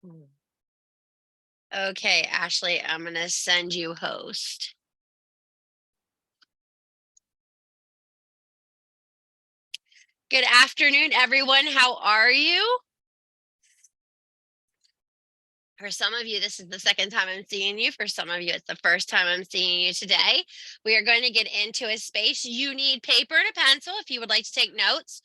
Mm. Okay, Ashley, I'm going to send you host. Good afternoon, everyone. How are you? For some of you, this is the second time I'm seeing you. For some of you, it's the first time I'm seeing you today. We are going to get into a space. You need paper and a pencil if you would like to take notes.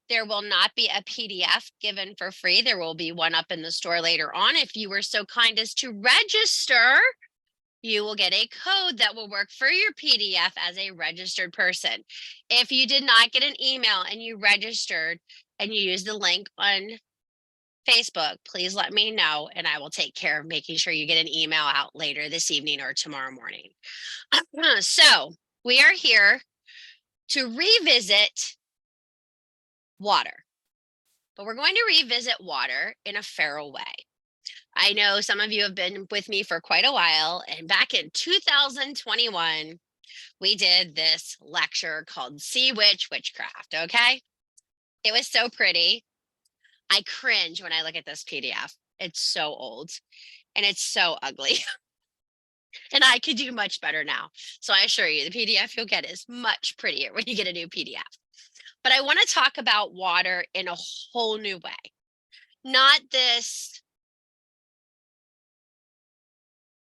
There will not be a PDF given for free. There will be one up in the store later on. If you were so kind as to register, you will get a code that will work for your PDF as a registered person. If you did not get an email and you registered and you use the link on Facebook, please let me know and I will take care of making sure you get an email out later this evening or tomorrow morning. So we are here to revisit water, but we're going to revisit water in a feral way. I know some of you have been with me for quite a while, and back in 2021, we did this lecture called Sea Witch Witchcraft, okay? It was so pretty. I cringe when I look at this PDF. It's so old and it's so ugly. And I could do much better now. So I assure you, the PDF you'll get is much prettier when you get a new PDF. But I want to talk about water in a whole new way. Not this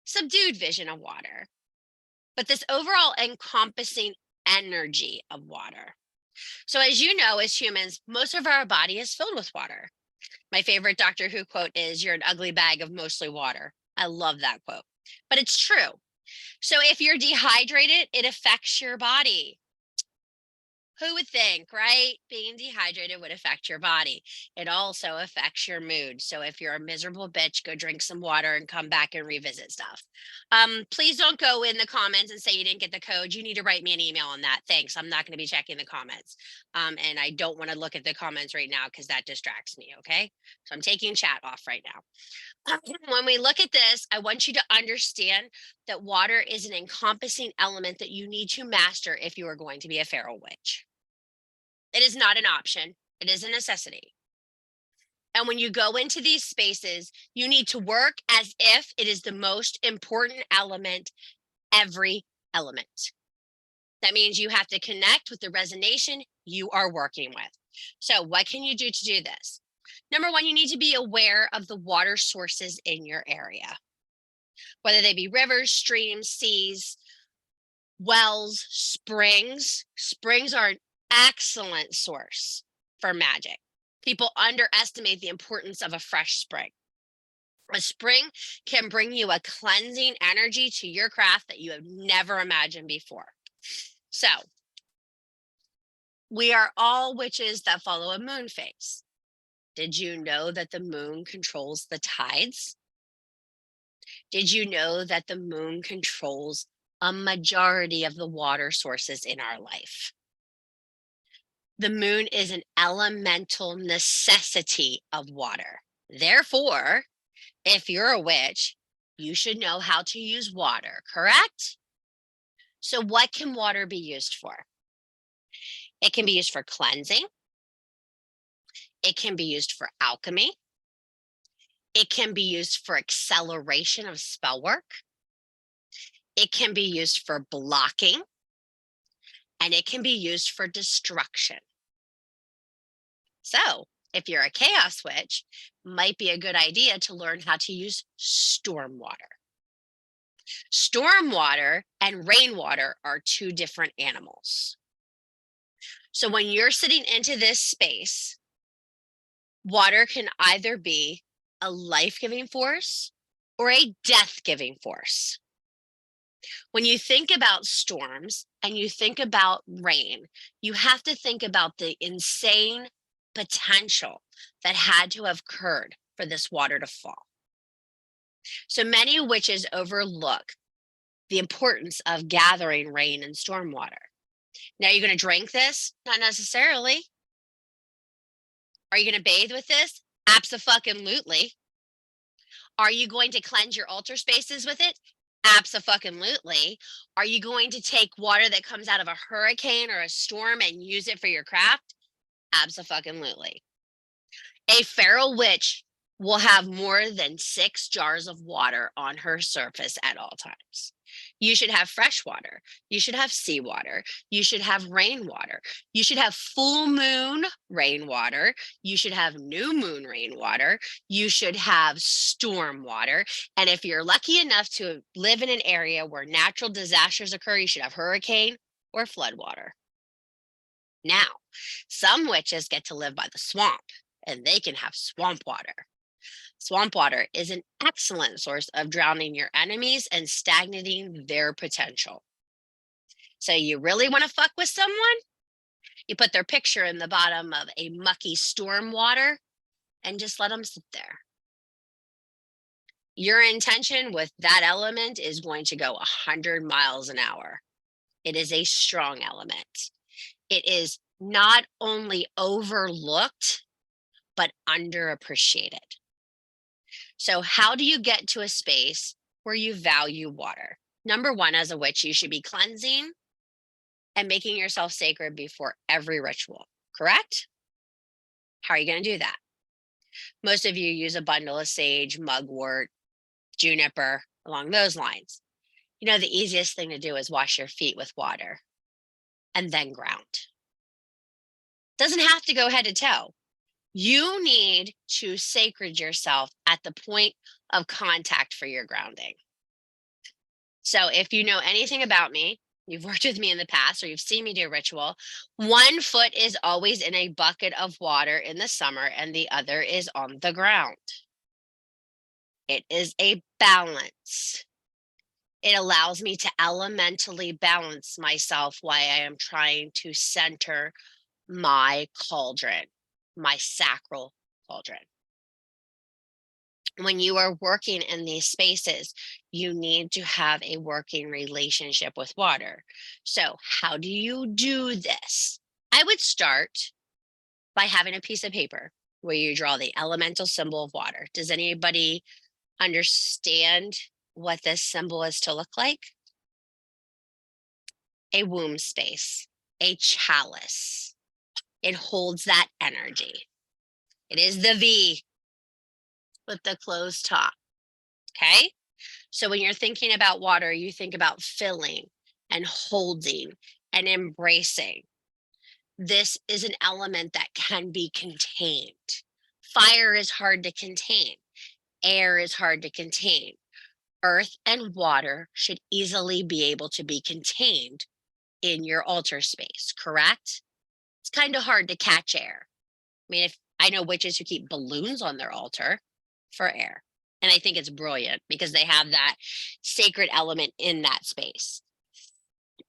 subdued vision of water, but this overall encompassing energy of water. So as you know, as humans, most of our body is filled with water. My favorite Doctor Who quote is, "You're an ugly bag of mostly water." I love that quote, but it's true. So if you're dehydrated, it affects your body. Who would think, right? Being dehydrated would affect your body. It also affects your mood. So if you're a miserable bitch, go drink some water and come back and revisit stuff. Please don't go in the comments and say you didn't get the code. You need to write me an email on that. Thanks. I'm not going to be checking the comments. And I don't want to look at the comments right now because that distracts me. Okay. So I'm taking chat off right now. When we look at this, I want you to understand that water is an encompassing element that you need to master if you are going to be a feral witch. It is not an option, it is a necessity. And when you go into these spaces, you need to work as if it is the most important element, every element. That means you have to connect with the resonation you are working with. So, what can you do to do this? Number one, you need to be aware of the water sources in your area, whether they be rivers, streams, seas, wells, springs. Springs are an excellent source for magic. People underestimate the importance of a fresh spring. A spring can bring you a cleansing energy to your craft that you have never imagined before. So, we are all witches that follow a moon phase. Did you know that the moon controls the tides? Did you know that the moon controls a majority of the water sources in our life? The moon is an elemental necessity of water. Therefore, if you're a witch, you should know how to use water, correct? So, what can water be used for? It can be used for cleansing, it can be used for alchemy, it can be used for acceleration of spell work, it can be used for blocking, and it can be used for destruction. So, if you're a chaos witch, might be a good idea to learn how to use storm water. Storm water and rainwater are two different animals. So when you're sitting into this space, water can either be a life-giving force or a death-giving force. When you think about storms and you think about rain, you have to think about the insane potential that had to have occurred for this water to fall. So many witches overlook the importance of gathering rain and storm water. Now, you're going to drink this? Not necessarily. Are you going to bathe with this? Abso-fucking-lutely. Are you going to cleanse your altar spaces with it? Abso-fucking-lutely. Are you going to take water that comes out of a hurricane or a storm and use it for your craft? Abso-fucking-lutely. A feral witch will have more than 6 jars of water on her surface at all times. You should have fresh water. You should have seawater. You should have rainwater. You should have full moon rainwater. You should have new moon rainwater. You should have storm water. And if you're lucky enough to live in an area where natural disasters occur, you should have hurricane or flood water. Now, some witches get to live by the swamp and they can have swamp water. Swamp water is an excellent source of drowning your enemies and stagnating their potential. So, you really want to fuck with someone? You put their picture in the bottom of a mucky storm water and just let them sit there. Your intention with that element is going to go 100 miles an hour. It is a strong element. It is not only overlooked, but underappreciated. So, how do you get to a space where you value water? Number one, as a witch, you should be cleansing and making yourself sacred before every ritual, correct? How are you going to do that? Most of you use a bundle of sage, mugwort, juniper, along those lines. You know, the easiest thing to do is wash your feet with water and then ground. Doesn't have to go head to toe. You need to sacred yourself at the point of contact for your grounding. So if you know anything about me, you've worked with me in the past, or you've seen me do a ritual, one foot is always in a bucket of water in the summer and the other is on the ground. It is a balance. It allows me to elementally balance myself while I am trying to center my cauldron, my sacral cauldron. When you are working in these spaces, you need to have a working relationship with water. So, how do you do this? I would start by having a piece of paper where you draw the elemental symbol of water. Does anybody understand what this symbol is to look like? A womb space, a chalice. It holds that energy. It is the V with the closed top. Okay. So when you're thinking about water, you think about filling and holding and embracing. This is an element that can be contained. Fire is hard to contain, air is hard to contain. Earth and water should easily be able to be contained in your altar space, correct? It's kind of hard to catch air. I mean, if I know witches who keep balloons on their altar for air. And I think it's brilliant because they have that sacred element in that space.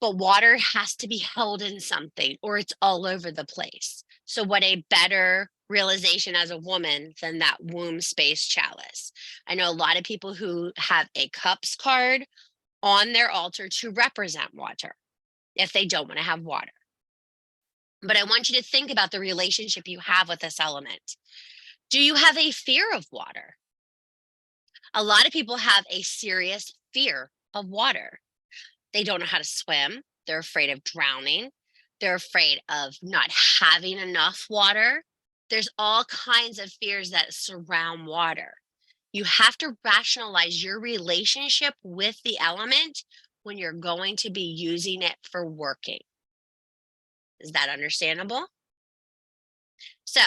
But water has to be held in something or it's all over the place. So, what a better realization as a woman than that womb space chalice. I know a lot of people who have a cups card on their altar to represent water if they don't want to have water. But I want you to think about the relationship you have with this element. Do you have a fear of water? A lot of people have a serious fear of water. They don't know how to swim. They're afraid of drowning. They're afraid of not having enough water. There's all kinds of fears that surround water. You have to rationalize your relationship with the element when you're going to be using it for working. Is that understandable? So,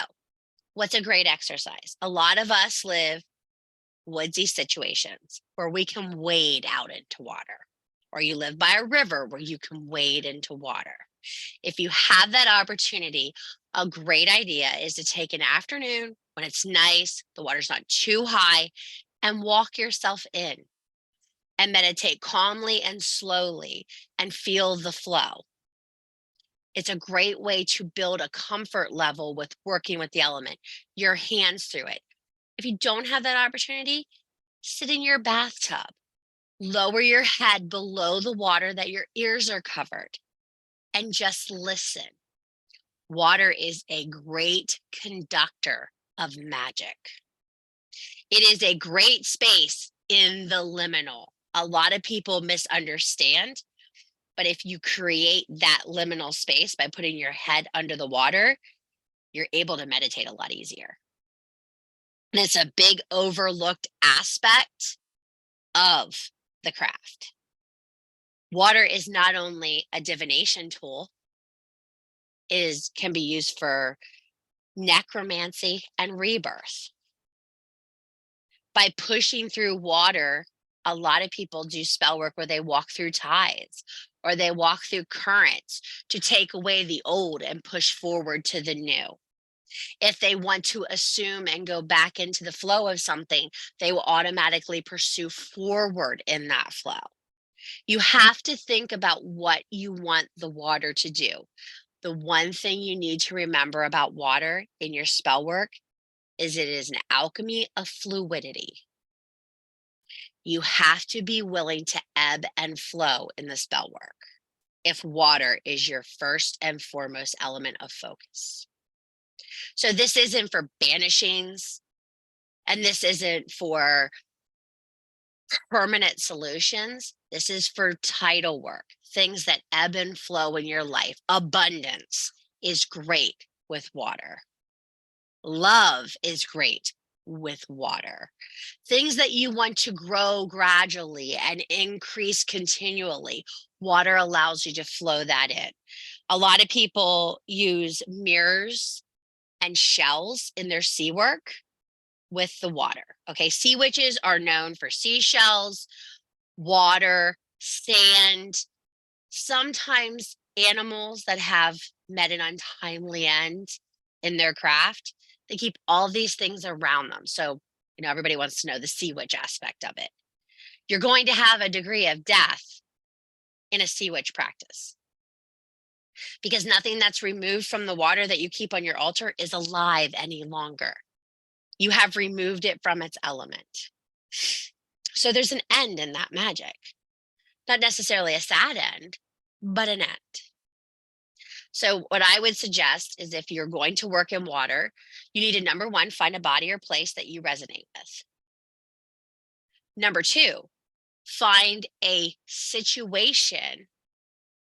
what's a great exercise? A lot of us live woodsy situations where we can wade out into water, or you live by a river where you can wade into water. If you have that opportunity, a great idea is to take an afternoon when it's nice, the water's not too high, and walk yourself in and meditate calmly and slowly and feel the flow. It's a great way to build a comfort level with working with the element, your hands through it. If you don't have that opportunity, sit in your bathtub, lower your head below the water that your ears are covered, and just listen. Water is a great conductor of magic. It is a great space in the liminal. A lot of people misunderstand, but if you create that liminal space by putting your head under the water, you're able to meditate a lot easier. And it's a big overlooked aspect of the craft. Water is not only a divination tool, can be used for necromancy and rebirth. By pushing through water, a lot of people do spell work where they walk through tides or they walk through currents to take away the old and push forward to the new. If they want to assume and go back into the flow of something, they will automatically pursue forward in that flow. You have to think about what you want the water to do. The one thing you need to remember about water in your spell work is it is an alchemy of fluidity. You have to be willing to ebb and flow in the spell work if water is your first and foremost element of focus. So this isn't for banishings, and this isn't for permanent solutions. This is for tidal work, things that ebb and flow in your life. Abundance is great with water. Love is great with water. Things that you want to grow gradually and increase continually, water allows you to flow that in. A lot of people use mirrors and shells in their sea work with the water. Okay, sea witches are known for seashells, water, sand, sometimes animals that have met an untimely end in their craft. They keep all these things around them. So, everybody wants to know the sea witch aspect of it. You're going to have a degree of death in a sea witch practice because nothing that's removed from the water that you keep on your altar is alive any longer. You have removed it from its element. So there's an end in that magic. Not necessarily a sad end, but an end. So what I would suggest is if you're going to work in water, you need to, number one, find a body or place that you resonate with. Number two, find a situation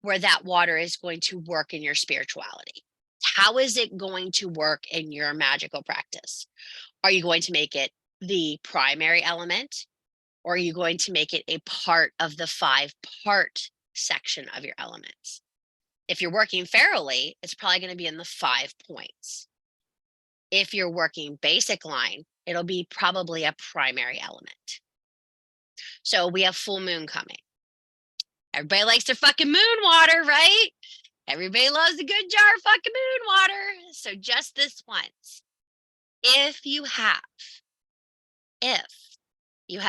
where that water is going to work in your spirituality. How is it going to work in your magical practice? Are you going to make it the primary element, or are you going to make it a part of the 5-part section of your elements? If you're working ferally, it's probably going to be in the 5 points. If you're working basic line, it'll be probably a primary element. So we have full moon coming. Everybody likes their fucking moon water, right? Everybody loves a good jar of fucking moon water. So just this once, if you have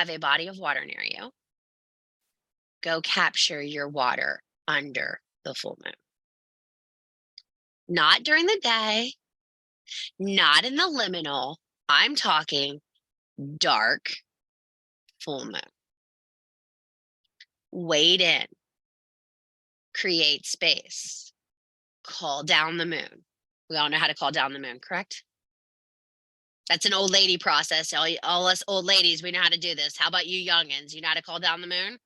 a body of water near you, go capture your water under the full moon. Not during the day, not in the liminal. I'm talking dark full moon. Wade in, create space, call down the moon. We all know how to call down the moon, correct? That's an old lady process. All us old ladies, we know how to do this. How about you youngins? You know how to call down the moon?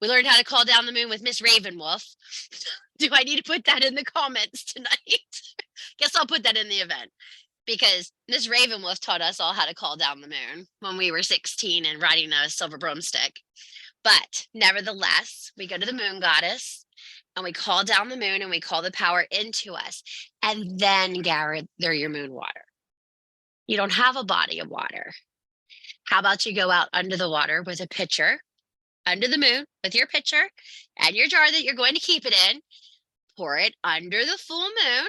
We learned how to call down the moon with Miss Ravenwolf. Do I need to put that in the comments tonight? Guess I'll put that in the event, because Miss Ravenwolf taught us all how to call down the moon when we were 16 and riding a silver broomstick. But nevertheless, we go to the moon goddess and we call down the moon and we call the power into us, and then gather your moon water. You don't have a body of water. How about you go out under the water with a pitcher, under the moon with your pitcher and your jar that you're going to keep it in, pour it under the full moon.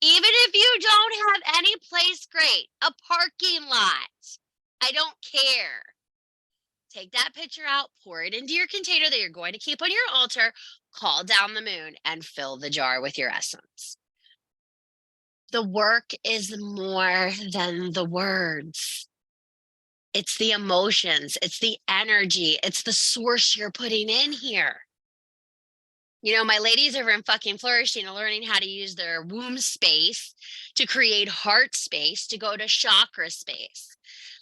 Even if you don't have any place great, a parking lot, I don't care. Take that pitcher out, pour it into your container that you're going to keep on your altar, call down the moon, and fill the jar with your essence. The work is more than the words. It's the emotions, it's the energy, it's the source you're putting in here. My ladies over in fucking Flourishing are learning how to use their womb space to create heart space, to go to chakra space.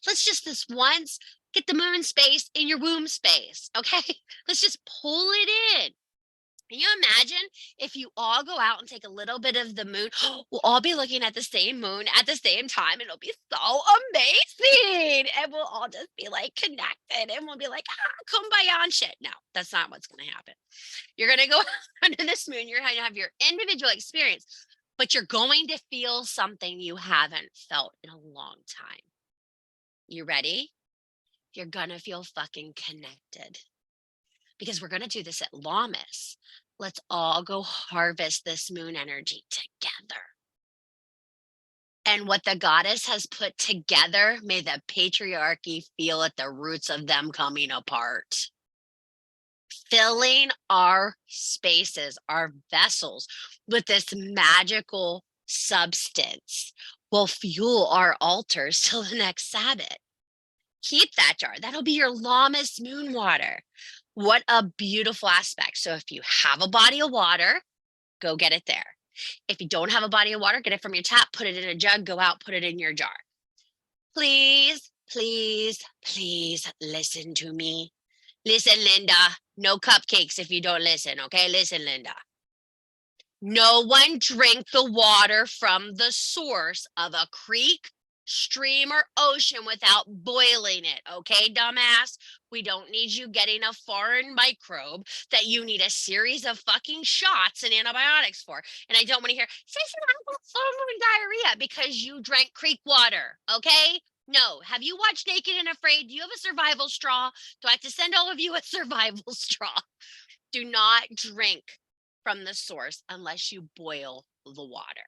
Let's just this once get the moon space in your womb space, okay? Let's just pull it in. Can you imagine if you all go out and take a little bit of the moon? We'll all be looking at the same moon at the same time, and it'll be so amazing. And we'll all just be like connected, and we'll be like, kumbaya and shit. No, that's not what's going to happen. You're going to go under this moon. You're going to have your individual experience, but you're going to feel something you haven't felt in a long time. You ready? You're going to feel fucking connected, because we're going to do this at Lamas. Let's all go harvest this moon energy together. And what the goddess has put together, may the patriarchy feel at the roots of them coming apart. Filling our spaces, our vessels with this magical substance will fuel our altars till the next Sabbath. Keep that jar. That'll be your Lamas moon water. What a beautiful aspect. So if you have a body of water, go get it there. If you don't have a body of water, get it from your tap, put it in a jug, go out, put it in your jar. Please, please, please listen to me. Listen, Linda. No cupcakes if you don't listen, okay? Listen, Linda. No one drink the water from the source of a creek, stream, or ocean without boiling it, okay, dumbass? We don't need you getting a foreign microbe that you need a series of fucking shots and antibiotics for. And I don't want to hear, diarrhea because you drank creek water, okay? No. Have you watched Naked and Afraid? Do you have a survival straw? Do I have to send all of you a survival straw? Do not drink from the source unless you boil the water.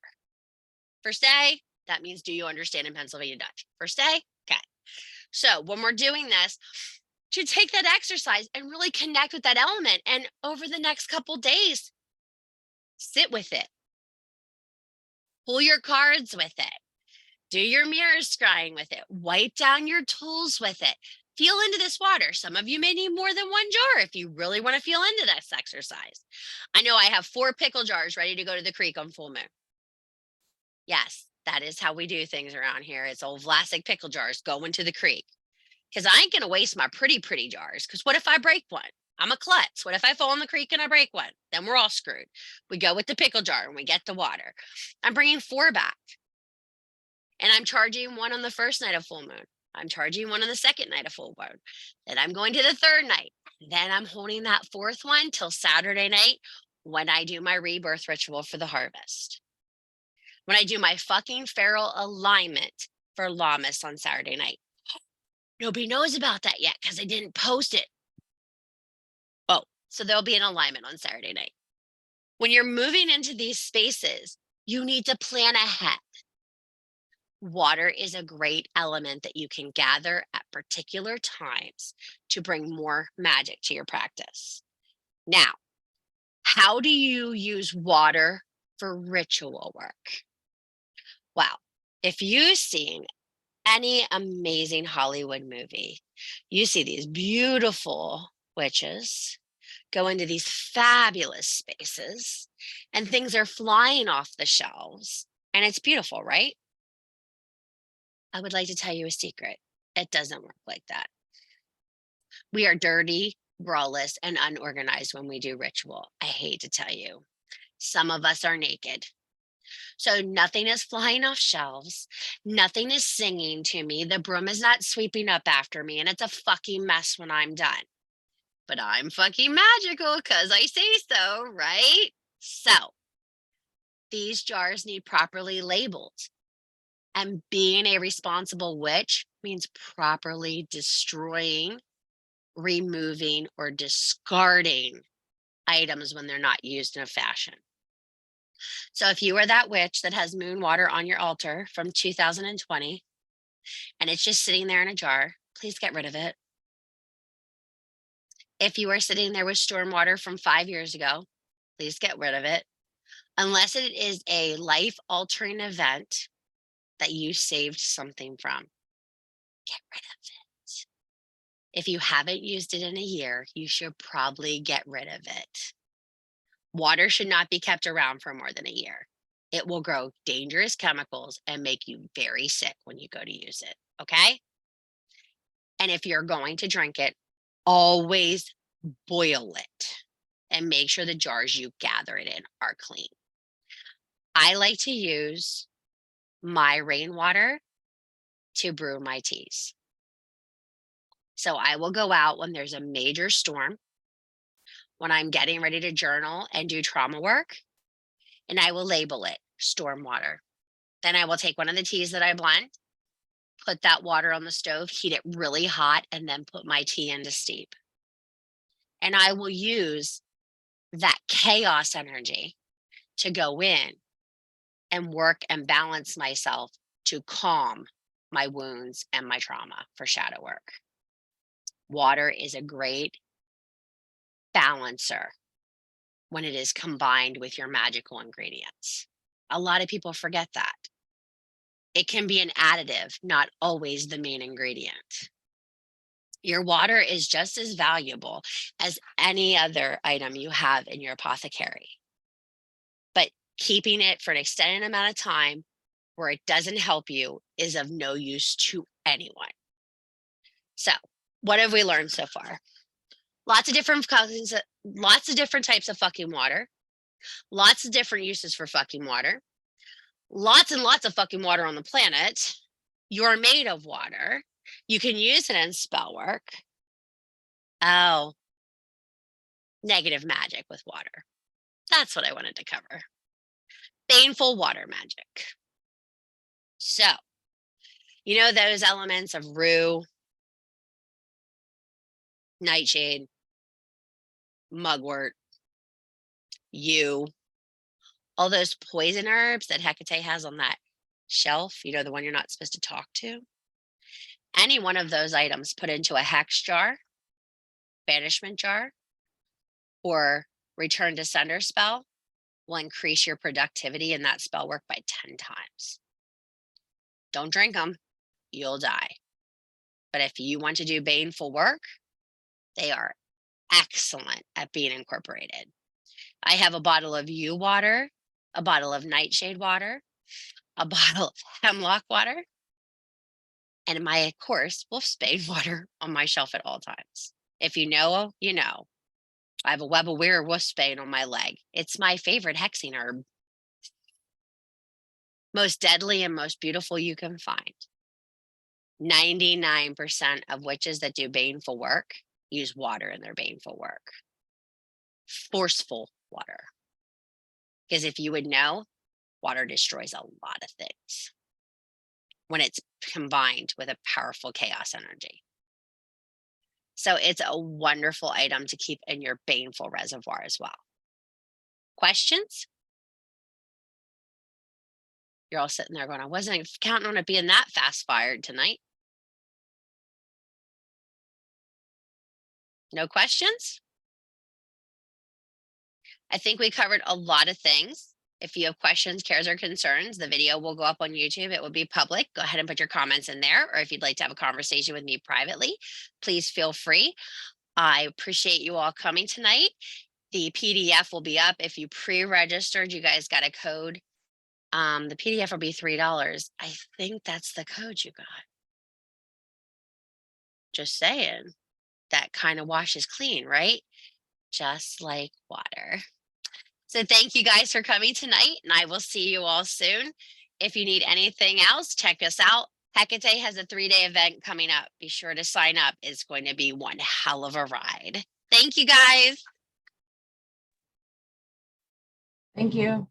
First day, that means do you understand in Pennsylvania Dutch? First day? Okay. So when we're doing this, to take that exercise and really connect with that element, and over the next couple days, sit with it. Pull your cards with it. Do your mirror scrying with it. Wipe down your tools with it. Feel into this water. Some of you may need more than one jar if you really want to feel into this exercise. I know I have 4 pickle jars ready to go to the creek on full moon. Yes, that is how we do things around here. It's old Vlasic pickle jars going to the creek. Because I ain't going to waste my pretty jars. Because what if I break one? I'm a klutz. What if I fall in the creek and I break one? Then we're all screwed. We go with the pickle jar and we get the water. I'm bringing 4 back. And I'm charging one on the first night of full moon. I'm charging one on the second night of full moon. Then I'm going to the third night. Then I'm holding that 4th one till Saturday night when I do my rebirth ritual for the harvest. When I do my fucking feral alignment for Lammas on Saturday night. Nobody knows about that yet because I didn't post it. Oh, so there'll be an alignment on Saturday night. When you're moving into these spaces, you need to plan ahead. Water is a great element that you can gather at particular times to bring more magic to your practice. Now, how do you use water for ritual work? Well, if you've seen any amazing Hollywood movie, you see these beautiful witches go into these fabulous spaces and things are flying off the shelves and it's beautiful, right? I would like to tell you a secret. It doesn't work like that. We are dirty, brawless, and unorganized when we do ritual. I hate to tell you. Some of us are naked. So nothing is flying off shelves. Nothing is singing to me. The broom is not sweeping up after me, and it's a fucking mess when I'm done. But I'm fucking magical because I say so, right? So these jars need properly labeled. And being a responsible witch means properly destroying, removing, or discarding items when they're not used in a fashion. So if you are that witch that has moon water on your altar from 2020 and it's just sitting there in a jar, please get rid of it. If you are sitting there with storm water from 5 years ago, please get rid of it. Unless it is a life-altering event that you saved something from, get rid of it. If you haven't used it in a year, you should probably get rid of it. Water should not be kept around for more than a year. It will grow dangerous chemicals and make you very sick when you go to use it, okay? And if you're going to drink it, always boil it. and make sure the jars you gather it in are clean. I like to use my rainwater to brew my teas. So I will go out when there's a major storm, when I'm getting ready to journal and do trauma work, and I will label it storm water. Then I will take one of the teas that I blend, put that water on the stove, heat it really hot, and then put my tea into steep. And I will use that chaos energy to go in and work and balance myself to calm my wounds and my trauma for shadow work. Water is a great balancer when it is combined with your magical ingredients. A lot of people forget that. It can be an additive, not always the main ingredient. Your water is just as valuable as any other item you have in your apothecary. But keeping it for an extended amount of time where it doesn't help you is of no use to anyone. So, what have we learned so far? Lots of different kinds, lots of different types of fucking water, lots of different uses for fucking water, lots and lots of fucking water on the planet. You're made of water. You can use it in spell work. Oh, negative magic with water. That's what I wanted to cover. Baneful water magic. So, you know those elements of rue, nightshade, mugwort, yew, all those poison herbs that Hecate has on that shelf, you know, the one you're not supposed to talk to? Any one of those items put into a hex jar, banishment jar, or return to sender spell will increase your productivity in that spell work by 10 times. Don't drink them, you'll die. But if you want to do baneful work, they are excellent at being incorporated. I have a bottle of yew water, a bottle of nightshade water, a bottle of hemlock water, and my, of course, wolfsbane water on my shelf at all times. If you know, you know. I have a web of weir wolfsbane on my leg. It's my favorite hexing herb. Most deadly and most beautiful you can find. 99% of witches that do baneful work use water in their baneful work. Forceful water. Because if you would know, water destroys a lot of things when it's combined with a powerful chaos energy. So it's a wonderful item to keep in your baneful reservoir as well. Questions? You're all sitting there going, I wasn't counting on it being that fast fired tonight. No questions? I think we covered a lot of things. If you have questions, cares, or concerns, the video will go up on YouTube. It will be public. Go ahead and put your comments in there. Or if you'd like to have a conversation with me privately, please feel free. I appreciate you all coming tonight. The PDF will be up. If you pre-registered, you guys got a code. The PDF will be $3. I think that's the code you got. Just saying. That kind of washes clean, right? Just like water. So thank you guys for coming tonight, and I will see you all soon. If you need anything else, check us out. Hecate has a 3-day event coming up. Be sure to sign up. It's going to be one hell of a ride. Thank you, guys. Thank you.